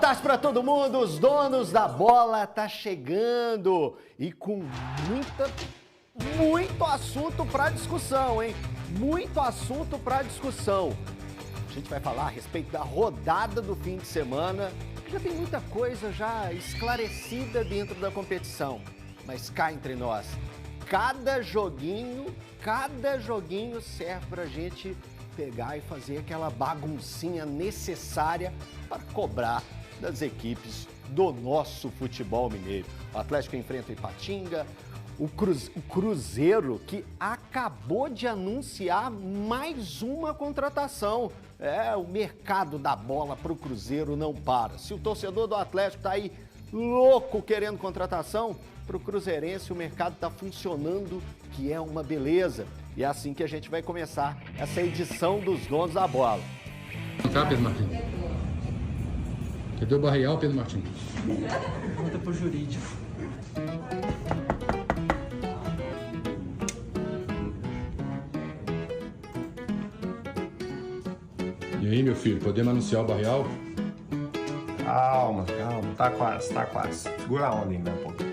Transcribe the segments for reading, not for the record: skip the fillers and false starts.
tarde para todo mundo, os donos da bola tá chegando e com muito assunto para discussão, hein? Muito assunto para discussão. A gente vai falar a respeito da rodada do fim de semana, que já tem muita coisa já esclarecida dentro da competição. Mas cá entre nós, cada joguinho serve pra gente pegar e fazer aquela baguncinha necessária para cobrar das equipes do nosso futebol mineiro. O Atlético enfrenta o Ipatinga, o Cruzeiro, que acabou de anunciar mais uma contratação. O mercado da bola para o Cruzeiro não para. Se o torcedor do Atlético está aí louco querendo contratação, para o cruzeirense o mercado está funcionando, que é uma beleza. E é assim que a gente vai começar essa edição dos Donos da Bola. Tá, Pedro Martins? Cadê o Barreal, Pedro Martins? Pergunta pro jurídico. E aí, meu filho, podemos anunciar o Barreal? Calma, tá quase. Segura a onda ainda um pouco.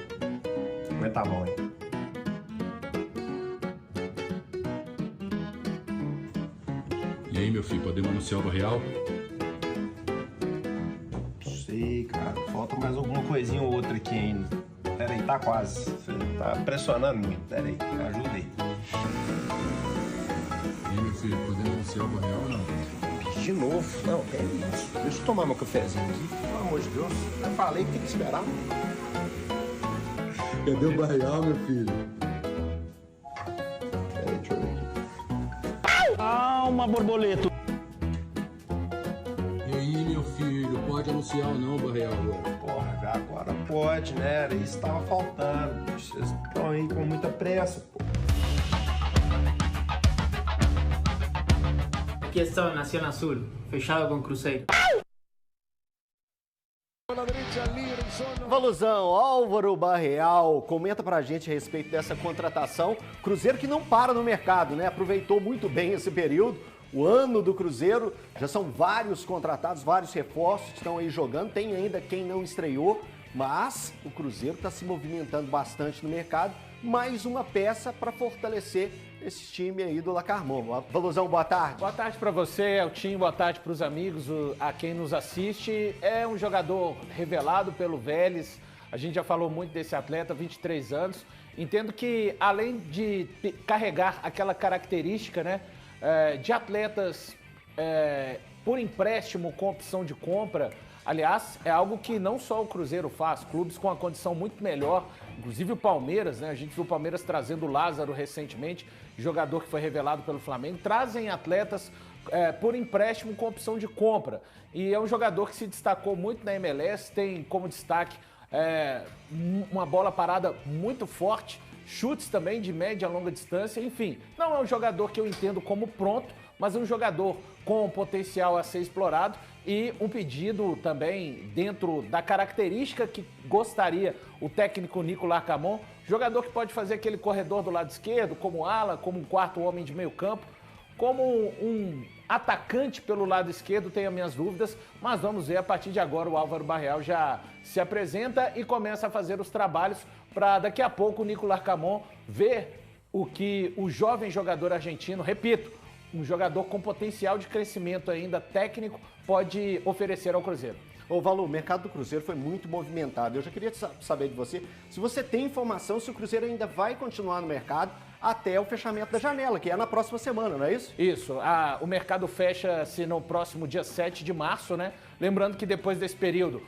Aguenta a mão, hein? E aí, meu filho, podemos anunciar o Barreal? Não sei, cara. Falta mais alguma coisinha ou outra aqui ainda. Pera aí, tá quase. Você tá pressionando muito. Pera aí, me ajuda aí. E aí, meu filho, podemos anunciar o Barreal ou não? De novo? Não, é isso. Deixa eu tomar meu cafezinho aqui. Pelo amor de Deus. Já falei que tem que esperar. Cadê o Barreal, meu filho? Pera aí, deixa eu ver aqui. Calma, borboleta. E aí, meu filho, pode anunciar ou não o Barreal agora? Porra, já agora pode, né? Era isso que tava faltando. Vocês estão aí com muita pressa, pô. Aqui está o Nación Azul, fechado com Cruzeiro. Valuzão, Álvaro Barreal, comenta pra gente a respeito dessa contratação. Cruzeiro que não para no mercado, né? Aproveitou muito bem esse período. O ano do Cruzeiro, já são vários contratados, vários reforços que estão aí jogando. Tem ainda quem não estreou, mas o Cruzeiro está se movimentando bastante no mercado. Mais uma peça para fortalecer esse time aí do Lacarmon. Valuzão, boa tarde. Boa tarde para você, Eltinho, boa tarde para os amigos, a quem nos assiste. É um jogador revelado pelo Vélez, a gente já falou muito desse atleta, 23 anos. Entendo que, além de carregar aquela característica, né, de atletas por empréstimo com opção de compra, aliás, é algo que não só o Cruzeiro faz, clubes com uma condição muito melhor, inclusive o Palmeiras, né? A gente viu o Palmeiras trazendo o Lázaro recentemente, jogador que foi revelado pelo Flamengo, trazem atletas por empréstimo com opção de compra. E é um jogador que se destacou muito na MLS, tem como destaque uma bola parada muito forte, chutes também de média a longa distância, enfim. Não é um jogador que eu entendo como pronto, mas é um jogador com potencial a ser explorado e um pedido também dentro da característica que gostaria o técnico Nico Larcamon, jogador que pode fazer aquele corredor do lado esquerdo, como ala, como um quarto homem de meio campo, como um atacante pelo lado esquerdo, tenho as minhas dúvidas, mas vamos ver, a partir de agora o Álvaro Barreal já se apresenta e começa a fazer os trabalhos para daqui a pouco o Nico Larcamon ver o que o jovem jogador argentino, repito, um jogador com potencial de crescimento ainda técnico pode oferecer ao Cruzeiro. Ô, Valu, o mercado do Cruzeiro foi muito movimentado. Eu já queria saber de você, se você tem informação se o Cruzeiro ainda vai continuar no mercado até o fechamento da janela, que é na próxima semana, não é isso? Isso. O mercado fecha-se no próximo dia 7 de março, né? Lembrando que depois desse período,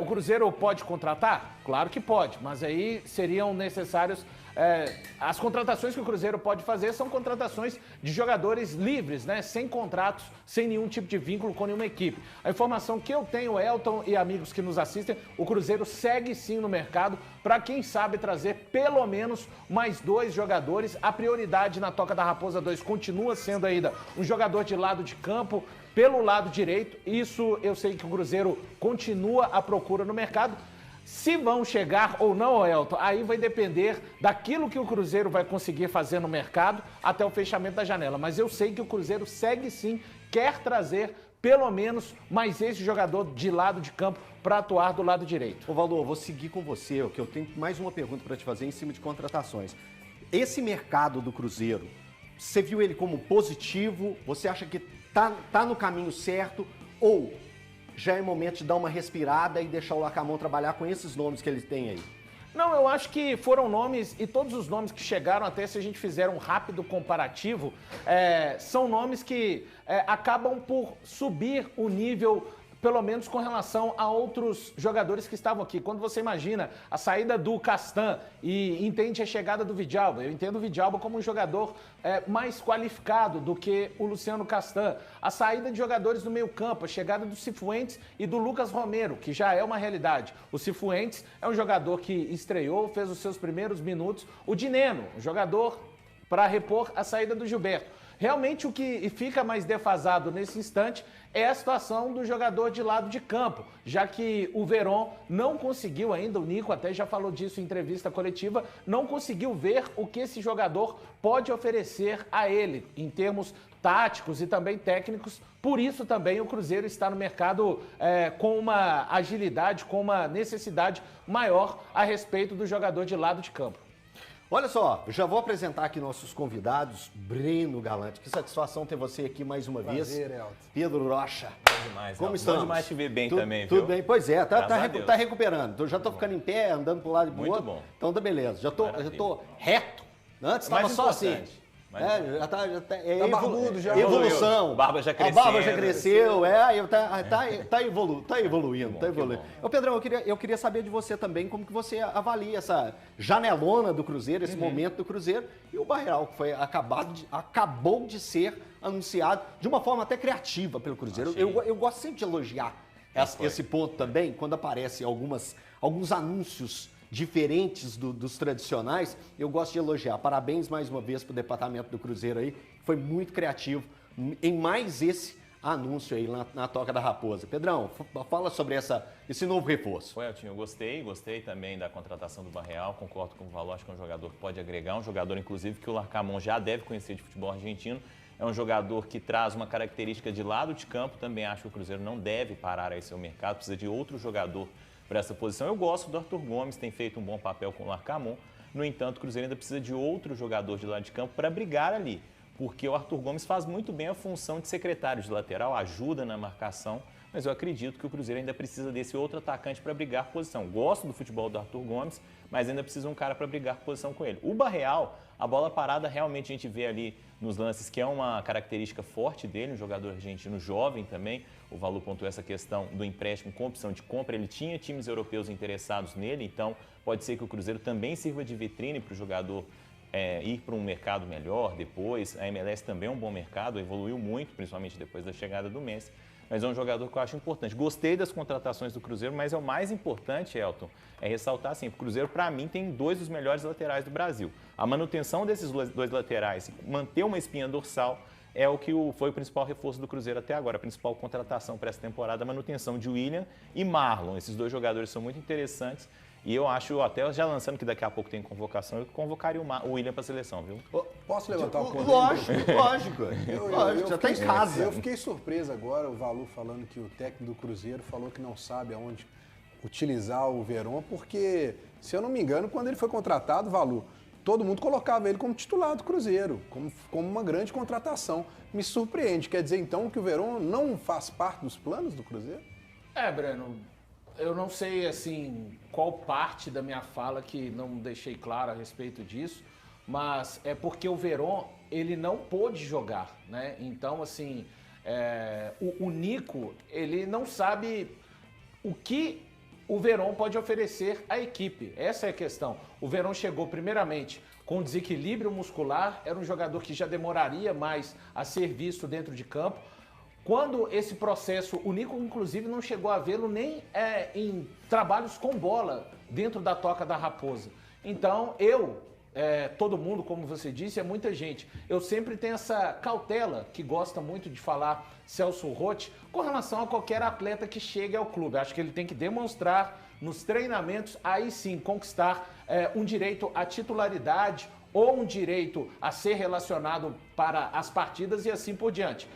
o Cruzeiro pode contratar? Claro que pode, mas aí seriam necessários... as contratações que o Cruzeiro pode fazer são contratações de jogadores livres, né? Sem contratos, sem nenhum tipo de vínculo com nenhuma equipe. A informação que eu tenho, Elton e amigos que nos assistem, o Cruzeiro segue sim no mercado para quem sabe trazer pelo menos mais 2 jogadores. A prioridade na Toca da Raposa 2 continua sendo ainda um jogador de lado de campo pelo lado direito. Isso eu sei que o Cruzeiro continua à procura no mercado. Se vão chegar ou não, Elton, aí vai depender daquilo que o Cruzeiro vai conseguir fazer no mercado até o fechamento da janela. Mas eu sei que o Cruzeiro segue sim, quer trazer pelo menos mais esse jogador de lado de campo para atuar do lado direito. Ô Valor, vou seguir com você, que eu tenho mais uma pergunta para te fazer em cima de contratações. Esse mercado do Cruzeiro, você viu ele como positivo? Você acha que tá no caminho certo? Ou já é momento de dar uma respirada e deixar o Larcamon trabalhar com esses nomes que ele tem aí? Não, eu acho que foram nomes, e todos os nomes que chegaram, até se a gente fizer um rápido comparativo, são nomes que acabam por subir o nível, pelo menos com relação a outros jogadores que estavam aqui. Quando você imagina a saída do Castan e entende a chegada do Vidalba, eu entendo o Vidalba como um jogador mais qualificado do que o Luciano Castan. A saída de jogadores do meio campo, a chegada do Cifuentes e do Lucas Romero, que já é uma realidade. O Cifuentes é um jogador que estreou, fez os seus primeiros minutos. O Dineno, um jogador para repor a saída do Gilberto. Realmente o que fica mais defasado nesse instante é a situação do jogador de lado de campo, já que o Verón não conseguiu ainda, o Nico até já falou disso em entrevista coletiva, não conseguiu ver o que esse jogador pode oferecer a ele, em termos táticos e também técnicos. Por isso também o Cruzeiro está no mercado com uma agilidade, com uma necessidade maior a respeito do jogador de lado de campo. Olha só, já vou apresentar aqui nossos convidados. Breno Galante, que satisfação ter você aqui mais uma vez. Elton. Pedro Rocha. Bom demais, Como Elton. estamos? Bom demais te ver bem também, viu? Tudo bem, pois é, Graças tá recuperando. Eu já tô ficando em pé, andando pro lado e pro Muito outro. bom. Então tá beleza, já tô reto. Antes É mais estava só assim. importante. Mas- Já tá barbudo, já evolução. A barba já A barba já crescendo. cresceu, tá evoluindo, bom, tá que evoluindo. bom. Ô Pedrão, eu queria saber de você também como que você avalia essa janelona do Cruzeiro, esse momento do Cruzeiro, e o Barreal, que acabou de ser anunciado de uma forma até criativa pelo Cruzeiro. Eu gosto sempre de elogiar esse ponto também, quando aparecem alguns anúncios diferentes dos tradicionais, eu gosto de elogiar. Parabéns mais uma vez para o departamento do Cruzeiro aí, foi muito criativo em mais esse anúncio aí na Toca da Raposa. Pedrão, fala sobre esse novo reforço. Eltinho, eu gostei também da contratação do Barreal, concordo com o Valor, acho que é um jogador que pode agregar, um jogador inclusive que o Larcamon já deve conhecer de futebol argentino, é um jogador que traz uma característica de lado de campo, também acho que o Cruzeiro não deve parar aí seu mercado, precisa de outro jogador para essa posição. Eu gosto do Arthur Gomes, tem feito um bom papel com o Larcamon. No entanto, o Cruzeiro ainda precisa de outro jogador de lado de campo para brigar ali, porque o Arthur Gomes faz muito bem a função de secretário de lateral, ajuda na marcação, mas eu acredito que o Cruzeiro ainda precisa desse outro atacante para brigar posição. Gosto do futebol do Arthur Gomes, mas ainda precisa de um cara para brigar posição com ele. O Barreal, a bola parada, realmente a gente vê ali nos lances que é uma característica forte dele, um jogador argentino jovem também. O Valor pontuou essa questão do empréstimo com opção de compra. Ele tinha times europeus interessados nele, então pode ser que o Cruzeiro também sirva de vitrine para o jogador ir para um mercado melhor depois. A MLS também é um bom mercado, evoluiu muito, principalmente depois da chegada do Messi. Mas é um jogador que eu acho importante. Gostei das contratações do Cruzeiro, mas é o mais importante, Elton, é ressaltar assim, o Cruzeiro, para mim, tem dois dos melhores laterais do Brasil. A manutenção desses dois laterais, manter uma espinha dorsal, é o que foi o principal reforço do Cruzeiro até agora. A principal contratação para essa temporada, a manutenção de William e Marlon. Esses dois jogadores são muito interessantes. E eu acho, até já lançando que daqui a pouco tem convocação, eu convocaria o William para a seleção, viu? Posso levantar um ponto? Lógico. Já está em casa. Eu fiquei surpreso agora, o Valu falando que o técnico do Cruzeiro falou que não sabe aonde utilizar o Verón, porque, se eu não me engano, quando ele foi contratado, Valu, todo mundo colocava ele como titular do Cruzeiro, como uma grande contratação. Me surpreende. Quer dizer, então, que o Verón não faz parte dos planos do Cruzeiro? Breno, eu não sei, assim, qual parte da minha fala que não deixei claro a respeito disso, mas é porque o Verón, ele não pôde jogar, né? Então, assim, o Nico, ele não sabe o que o Verón pode oferecer à equipe. Essa é a questão. O Verón chegou, primeiramente, com desequilíbrio muscular, era um jogador que já demoraria mais a ser visto dentro de campo. Quando esse processo, o Nico, inclusive, não chegou a vê-lo nem em trabalhos com bola dentro da Toca da Raposa. Então, todo mundo, como você disse, é muita gente. Eu sempre tenho essa cautela, que gosta muito de falar Celso Roth, com relação a qualquer atleta que chegue ao clube. Acho que ele tem que demonstrar nos treinamentos, aí sim, conquistar um direito à titularidade ou um direito a ser relacionado para as partidas e assim por diante.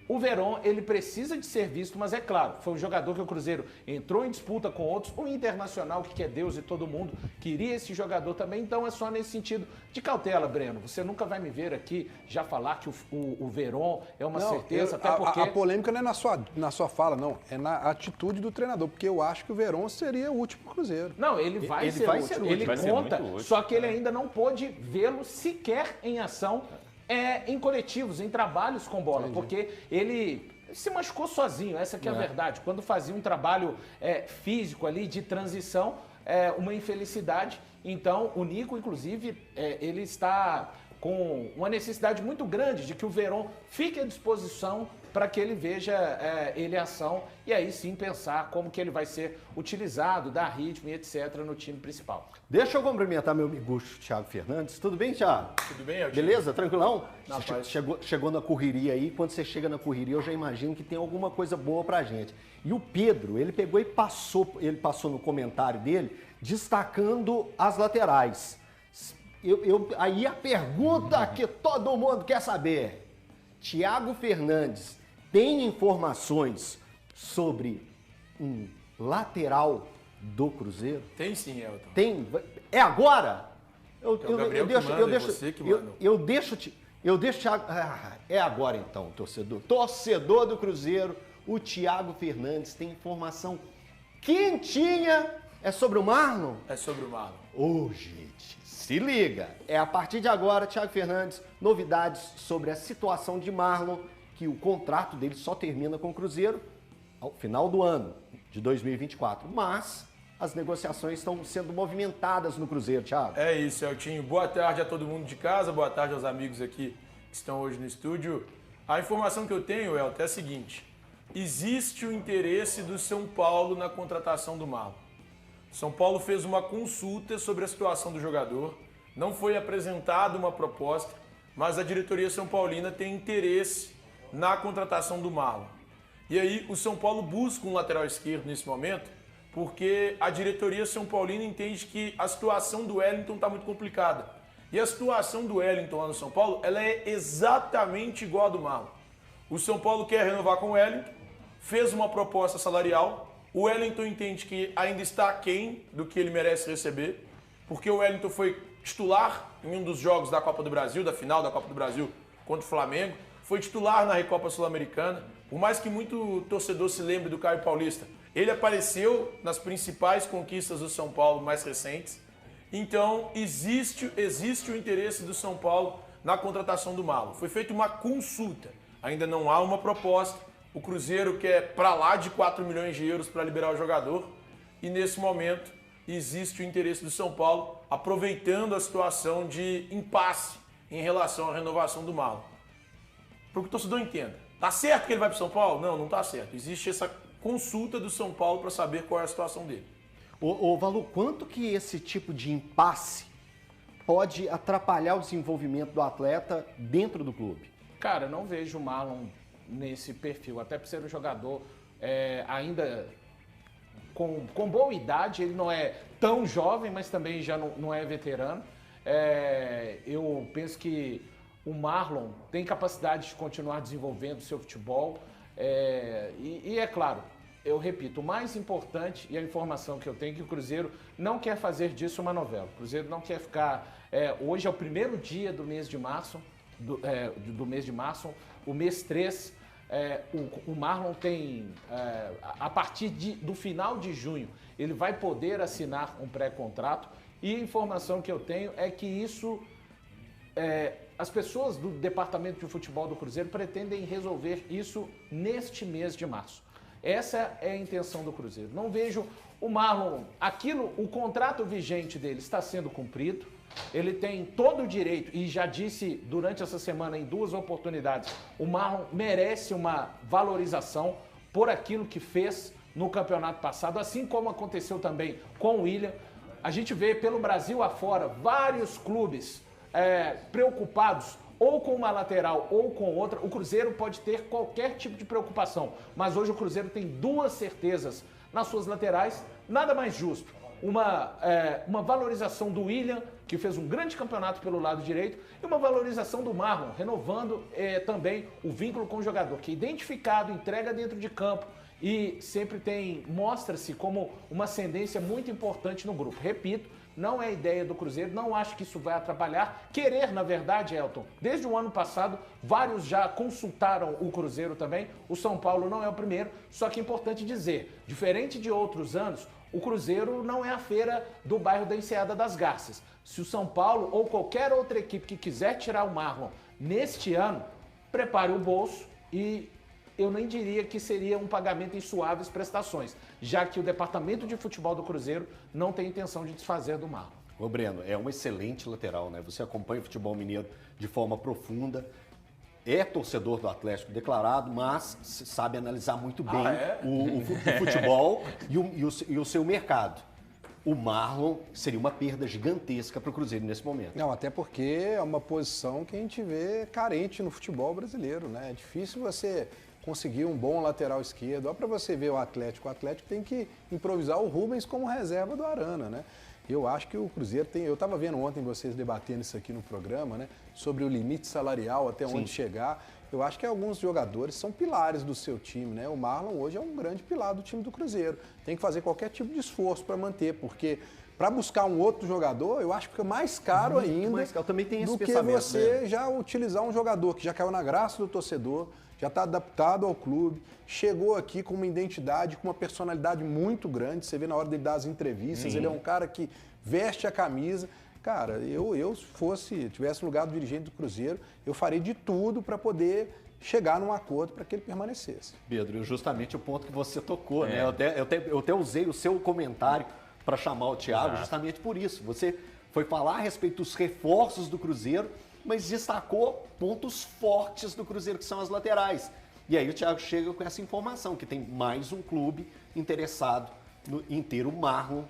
O Verón, ele precisa de ser visto, mas é claro, foi um jogador que o Cruzeiro entrou em disputa com outros, o Internacional, que é Deus e todo mundo, queria esse jogador também, então é só nesse sentido de cautela, Breno. Você nunca vai me ver aqui já falar que o Verón é uma certeza, até porque... A polêmica não é na sua fala, não, é na atitude do treinador, porque eu acho que o Verón seria o último Cruzeiro. Não, ele vai ser útil, ele conta, só que ele ainda não pôde vê-lo sequer em ação, em coletivos, em trabalhos com bola, porque ele se machucou sozinho, essa que é a verdade. Quando fazia um trabalho físico ali, de transição, uma infelicidade. Então, o Nico, inclusive, ele está com uma necessidade muito grande de que o Verón fique à disposição para que ele veja ele em ação e aí sim pensar como que ele vai ser utilizado, dar ritmo e etc. no time principal. Deixa eu cumprimentar meu amigucho Thiago Fernandes. Tudo bem, Thiago? Tudo bem, Eltinho? Beleza? Tranquilão? Na Você paz. chegou na correria aí. Quando você chega na correria, eu já imagino que tem alguma coisa boa pra gente. E o Pedro, ele pegou e passou no comentário dele, destacando as laterais. Aí a pergunta que todo mundo quer saber. Thiago Fernandes tem informações sobre um lateral do Cruzeiro? Tem sim, Elton. Tem? É agora? o Gabriel que manda, é você que manda. Eu deixo, Thiago. É agora então, torcedor. Torcedor do Cruzeiro, o Thiago Fernandes tem informação quentinha. É sobre o Marlon? É sobre o Marlon. Ô, gente, se liga. É a partir de agora, Thiago Fernandes, novidades sobre a situação de Marlon, que o contrato dele só termina com o Cruzeiro ao final do ano de 2024. Mas as negociações estão sendo movimentadas no Cruzeiro, Thiago. É isso, Eltinho. Boa tarde a todo mundo de casa, boa tarde aos amigos aqui que estão hoje no estúdio. A informação que eu tenho, Elton, é a seguinte. Existe o interesse do São Paulo na contratação do Marlon. São Paulo fez uma consulta sobre a situação do jogador, não foi apresentada uma proposta, mas a diretoria São Paulina tem interesse na contratação do Marlon. E aí o São Paulo busca um lateral esquerdo nesse momento, porque a diretoria São Paulina entende que a situação do Wellington está muito complicada. E a situação do Wellington lá no São Paulo, ela é exatamente igual à do Marlon. O São Paulo quer renovar com o Wellington, fez uma proposta salarial. O Wellington entende que ainda está aquém do que ele merece receber, porque o Wellington foi titular em um dos jogos da Copa do Brasil, da final da Copa do Brasil contra o Flamengo, foi titular na Recopa Sul-Americana, por mais que muito torcedor se lembre do Caio Paulista, ele apareceu nas principais conquistas do São Paulo mais recentes, então existe o interesse do São Paulo na contratação do Marlon. Foi feita uma consulta, ainda não há uma proposta. O Cruzeiro quer para lá de 4 milhões de euros para liberar o jogador e nesse momento existe o interesse do São Paulo aproveitando a situação de impasse em relação à renovação do Marlon. Para que o torcedor entenda. Tá certo que ele vai para o São Paulo? Não, não tá certo. Existe essa consulta do São Paulo para saber qual é a situação dele. Ô Valu, quanto que esse tipo de impasse pode atrapalhar o desenvolvimento do atleta dentro do clube? Cara, eu não vejo o Marlon nesse perfil, até por ser um jogador ainda com boa idade, ele não é tão jovem, mas também já não é veterano. Eu penso que o Marlon tem capacidade de continuar desenvolvendo o seu futebol e é claro, eu repito, o mais importante e a informação que eu tenho é que o Cruzeiro não quer fazer disso uma novela. O Cruzeiro não quer ficar... hoje é o primeiro dia do mês de março, o mês 3, o Marlon tem, a partir do final de junho, ele vai poder assinar um pré-contrato e a informação que eu tenho é que isso, as pessoas do departamento de futebol do Cruzeiro pretendem resolver isso neste mês de março. Essa é a intenção do Cruzeiro. Não vejo o Marlon, o contrato vigente dele está sendo cumprido. Ele tem todo o direito, e já disse durante essa semana em 2 oportunidades, o Marlon merece uma valorização por aquilo que fez no campeonato passado, assim como aconteceu também com o William. A gente vê pelo Brasil afora vários clubes preocupados ou com uma lateral ou com outra. O Cruzeiro pode ter qualquer tipo de preocupação, mas hoje o Cruzeiro tem 2 certezas nas suas laterais, nada mais justo. uma valorização do William, que fez um grande campeonato pelo lado direito, e uma valorização do Marlon, renovando também o vínculo com o jogador, que é identificado, entrega dentro de campo e sempre mostra-se como uma ascendência muito importante no grupo. Repito, não é ideia do Cruzeiro, não acho que isso vai atrapalhar. Querer, na verdade, Elton, desde o ano passado, vários já consultaram o Cruzeiro também. O São Paulo não é o primeiro, só que é importante dizer, diferente de outros anos, o Cruzeiro não é a feira do bairro da Enseada das Garças. Se o São Paulo ou qualquer outra equipe que quiser tirar o Marlon neste ano, prepare o bolso e eu nem diria que seria um pagamento em suaves prestações, já que o departamento de futebol do Cruzeiro não tem intenção de desfazer do Marlon. Ô Breno, é um excelente lateral, né? Você acompanha o futebol mineiro de forma profunda, é torcedor do Atlético declarado, mas sabe analisar muito bem o futebol e o seu mercado. O Marlon seria uma perda gigantesca para o Cruzeiro nesse momento. Não, até porque é uma posição que a gente vê carente no futebol brasileiro, né? É difícil você conseguir um bom lateral esquerdo. Olha para você ver o Atlético tem que improvisar o Rubens como reserva do Arana, né? Eu acho que o Cruzeiro tem... Eu estava vendo ontem vocês debatendo isso aqui no programa, né? Sobre o limite salarial, até onde chegar. Eu acho que alguns jogadores são pilares do seu time, né? O Marlon hoje é um grande pilar do time do Cruzeiro. Tem que fazer qualquer tipo de esforço para manter, porque para buscar um outro jogador, eu acho que fica mais caro ainda mais caro. Também tem esse do que pensamento, você né? já utilizar um jogador que já caiu na graça do torcedor, já está adaptado ao clube, chegou aqui com uma identidade, com uma personalidade muito grande. Você vê na hora dele dar as entrevistas, ele é um cara que veste a camisa. Cara, eu se tivesse no lugar do dirigente do Cruzeiro, eu faria de tudo para poder chegar num acordo para que ele permanecesse. Pedro, justamente o ponto que você tocou, né? Eu até usei o seu comentário para chamar o Thiago justamente por isso. Você foi falar a respeito dos reforços do Cruzeiro, mas destacou pontos fortes do Cruzeiro, que são as laterais. E aí o Thiago chega com essa informação, que tem mais um clube interessado em ter o Marlon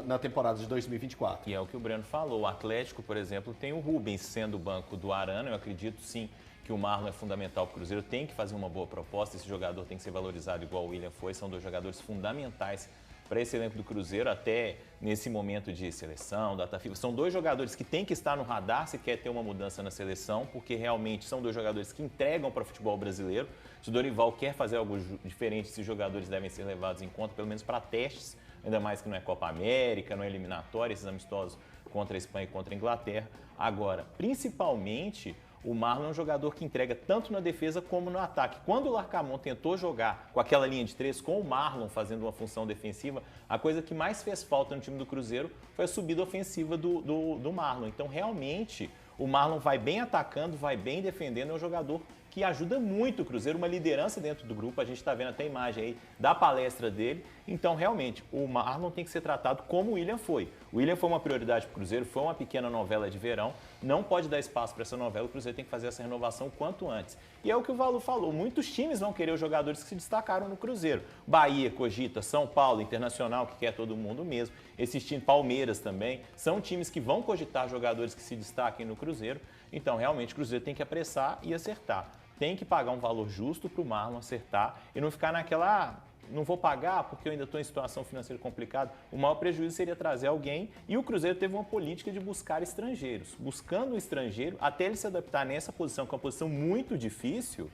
na temporada de 2024. E é o que o Breno falou. O Atlético, por exemplo, tem o Rubens sendo o banco do Arana. Eu acredito, sim, que o Marlon é fundamental para o Cruzeiro. Tem que fazer uma boa proposta. Esse jogador tem que ser valorizado igual o William foi. São dois jogadores fundamentais para esse elenco do Cruzeiro, até nesse momento de seleção, data FIFA. São dois jogadores que têm que estar no radar se quer ter uma mudança na seleção, porque realmente são dois jogadores que entregam para o futebol brasileiro. Se o Dorival quer fazer algo diferente, esses jogadores devem ser levados em conta, pelo menos para testes, ainda mais que não é Copa América, não é eliminatória, esses amistosos contra a Espanha e contra a Inglaterra. Agora, principalmente, o Marlon é um jogador que entrega tanto na defesa como no ataque. Quando o Larcamon tentou jogar com aquela linha de 3, com o Marlon fazendo uma função defensiva, a coisa que mais fez falta no time do Cruzeiro foi a subida ofensiva do Marlon. Então, realmente, o Marlon vai bem atacando, vai bem defendendo, é um jogador que ajuda muito o Cruzeiro, uma liderança dentro do grupo. A gente está vendo até a imagem aí da palestra dele. Então, realmente, o Marlon tem que ser tratado como o William foi. O William foi uma prioridade para o Cruzeiro, foi uma pequena novela de verão. Não pode dar espaço para essa novela, o Cruzeiro tem que fazer essa renovação o quanto antes. E é o que o Valu falou, muitos times vão querer os jogadores que se destacaram no Cruzeiro. Bahia, cogita, São Paulo, Internacional, que quer todo mundo mesmo. Esses times, Palmeiras também, são times que vão cogitar jogadores que se destaquem no Cruzeiro. Então, realmente, o Cruzeiro tem que apressar e acertar. Tem que pagar um valor justo para o Marlon acertar e não ficar naquela, não vou pagar porque eu ainda estou em situação financeira complicada. O maior prejuízo seria trazer alguém e o Cruzeiro teve uma política de buscar estrangeiros. Buscando um estrangeiro, até ele se adaptar nessa posição, que é uma posição muito difícil,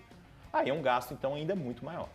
aí é um gasto então ainda muito maior.